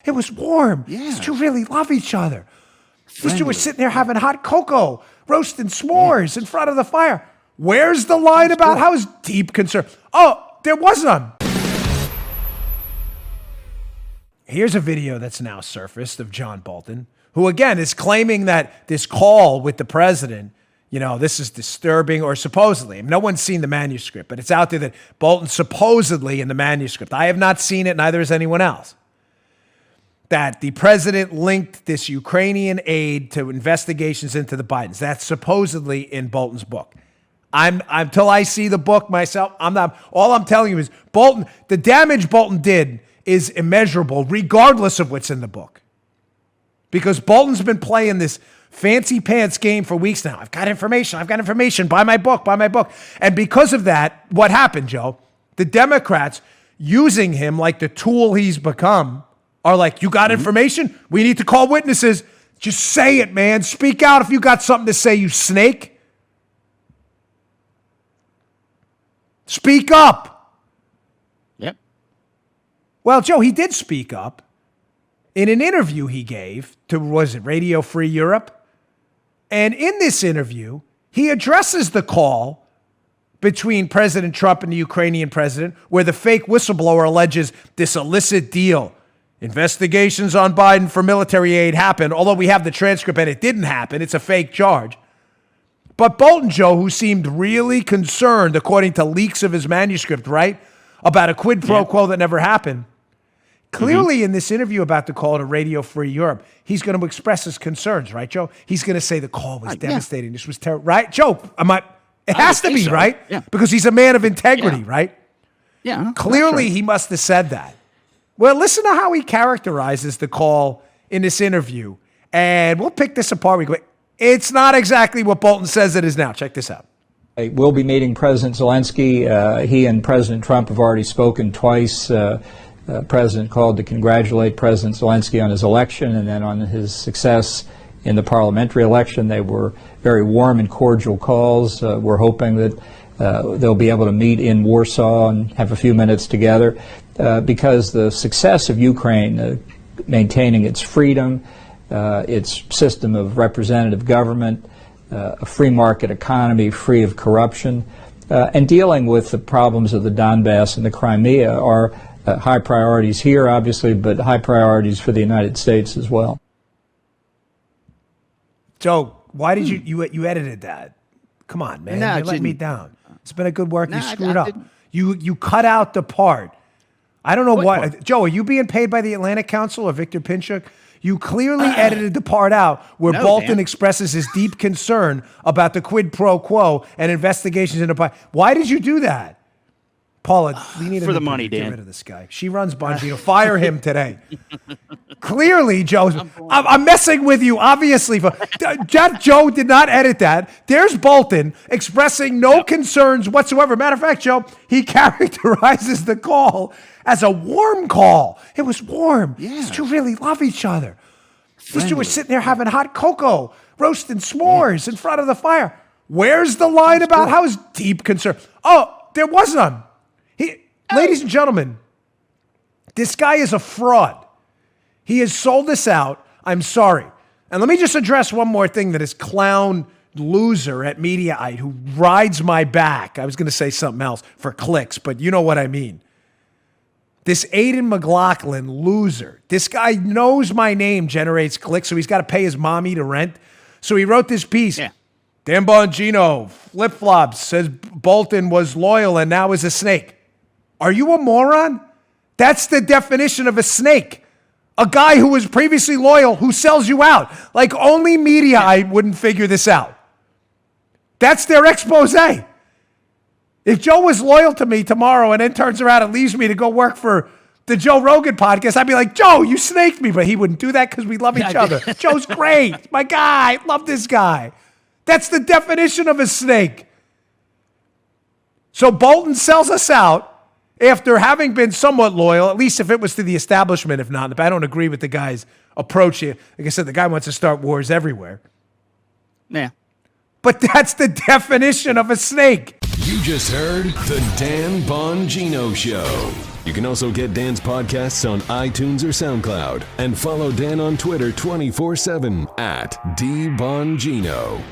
It was warm. Yeah. These two really love each other. These two were Friendly. sitting there having hot cocoa, roasting s'mores in front of the fire. Where's the line about how is deep concern? Oh, there was none. Here's a video that's now surfaced of John Bolton, who again is claiming that this call with the president, this is disturbing, or supposedly. No one's seen the manuscript, but it's out there that Bolton supposedly in the manuscript. I have not seen it, neither has anyone else. That the president linked this Ukrainian aid to investigations into the Bidens. That's supposedly in Bolton's book. Until I see the book myself, I'm not. All I'm telling you is Bolton, the damage Bolton did is immeasurable, regardless of what's in the book. Because Bolton's been playing this fancy pants game for weeks now. I've got information. Buy my book. And because of that, what happened, Joe? The Democrats, using him like the tool he's become, are like, you got information? We need to call witnesses. Just say it, man. Speak out if you got something to say, you snake. Speak up. Yep. Well, Joe, he did speak up in an interview he gave to, Radio Free Europe? And in this interview, he addresses the call between President Trump and the Ukrainian president, where the fake whistleblower alleges this illicit deal. Investigations on Biden for military aid happened, although we have the transcript and it didn't happen. It's a fake charge. But Bolton, Joe, who seemed really concerned, according to leaks of his manuscript, right, about a quid pro quo that never happened, clearly in this interview about the call to Radio Free Europe, he's going to express his concerns, right, Joe? He's going to say the call was devastating. This was terrible, right? Joe, it has to be, so. Right? Yeah. Because he's a man of integrity, right? Yeah. Clearly, he must have said that. Well, listen to how he characterizes the call in this interview, and we'll pick this apart. It's not exactly what Bolton says it is now. Check this out. We'll be meeting President Zelensky. He and President Trump have already spoken twice. President called to congratulate President Zelensky on his election and then on his success in the parliamentary election. They were very warm and cordial calls. We're hoping that they'll be able to meet in Warsaw and have a few minutes together because the success of Ukraine, maintaining its freedom, its system of representative government, a free market economy free of corruption, and dealing with the problems of the Donbass and the Crimea are high priorities here, obviously, but high priorities for the United States as well. Joe, why did you edited that? Come on, man. No, you let me down. It's been a good work. No, you screwed I up. didn't. You cut out the part. I don't know What why. part? Joe, are you being paid by the Atlantic Council or Victor Pinchuk? You clearly edited the part out where Bolton Dan. expresses his deep concern about the quid pro quo and investigations into Biden. Why did you do that? Paula, we need For the money, get Dan. rid of this guy. She runs Bongino. Fire him today. Clearly, Joe, I'm messing with you, obviously. Joe did not edit that. There's Bolton expressing no concerns whatsoever. Matter of fact, Joe, he characterizes the call as a warm call. It was warm. Yeah. These two really love each other. These two were Friendly. sitting there having hot cocoa, roasting s'mores in front of the fire. Where's the line about how is deep concern? Oh, there was none. Ladies and gentlemen, this guy is a fraud. He has sold us out. I'm sorry. And let me just address one more thing that is clown loser at Mediaite who rides my back. I was going to say something else for clicks, but you know what I mean. This Aidan McLaughlin loser. This guy knows my name generates clicks, so he's got to pay his mommy to rent. So he wrote this piece. Yeah. Dan Bongino, flip-flops, says Bolton was loyal and now is a snake. Are you a moron? That's the definition of a snake. A guy who was previously loyal who sells you out. Like only Mediaite wouldn't figure this out. That's their expose. If Joe was loyal to me tomorrow and then turns around and leaves me to go work for the Joe Rogan podcast, I'd be like, Joe, you snaked me. But he wouldn't do that because we love each other. Joe's great. My guy. Love this guy. That's the definition of a snake. So Bolton sells us out after having been somewhat loyal, at least if it was to the establishment, if not. I don't agree with the guy's approach here. Like I said, the guy wants to start wars everywhere. Yeah. But that's the definition of a snake. You just heard the Dan Bongino Show. You can also get Dan's podcasts on iTunes or SoundCloud. And follow Dan on Twitter 24/7 at @DBongino.